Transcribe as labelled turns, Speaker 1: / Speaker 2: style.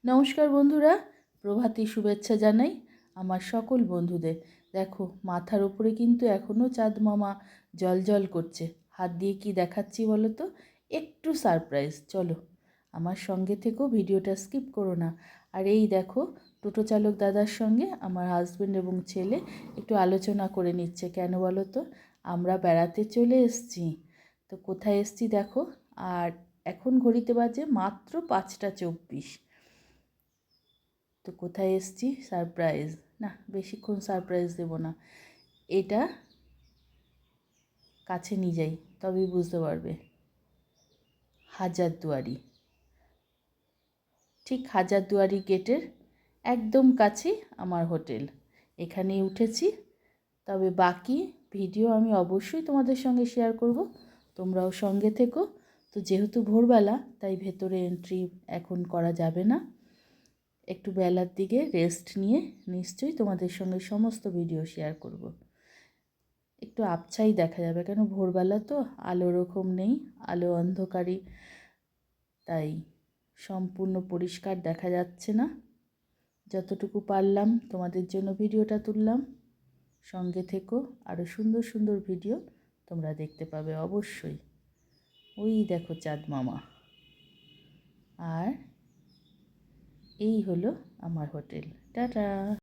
Speaker 1: নমস্কার বন্ধুরা, প্রভাতী শুভেচ্ছা জানাই আমার সকল বন্ধুদের। দেখো মাথার উপরে কিন্তু এখনও চাঁদ মামা জল করছে। হাত দিয়ে কি দেখাচ্ছি বলো তো? একটু সারপ্রাইজ। চলো আমার সঙ্গে থেকেও, ভিডিওটা স্কিপ করো না। আর এই দেখো টোটো চালক দাদার সঙ্গে আমার হাজব্যান্ড এবং ছেলে একটু আলোচনা করে নিচ্ছে। কেন বলো তো? আমরা বেড়াতে চলে এসেছি। তো কোথায় এসেছি দেখো। আর এখন ঘড়িতে বাজে মাত্র 5টা 24। তো কোথায় এসছি? সারপ্রাইজ না, বেশিক্ষণ সারপ্রাইজ দেব না। এটা কাছে নিয়ে যাই তবেই বুঝতে পারবে। হাজারদুয়ারি, ঠিক হাজারদুয়ারি গেটের একদম কাছে আমার হোটেল। এখানেই উঠেছি। তবে বাকি ভিডিও আমি অবশ্যই তোমাদের সঙ্গে শেয়ার করব, তোমরাও সঙ্গে থেকো। তো যেহেতু ভোরবেলা তাই ভেতরে এন্ট্রি এখন করা যাবে না। একটু বেলার দিকে রেস্ট নিয়ে নিশ্চয়ই তোমাদের সঙ্গে সমস্ত ভিডিও শেয়ার করব। একটু আবছাই দেখা যাবে, কেন ভোরবেলা তো, আলো ওরকম নেই, আলো অন্ধকারই, তাই সম্পূর্ণ পরিষ্কার দেখা যাচ্ছে না। যতটুকু পারলাম তোমাদের জন্য ভিডিওটা তুললাম। সঙ্গে থেকো, আরও সুন্দর সুন্দর ভিডিও তোমরা দেখতে পাবে অবশ্যই। ওই দেখো চাঁদ মামা। আর এই হলো আমার হোটেল। টাটা।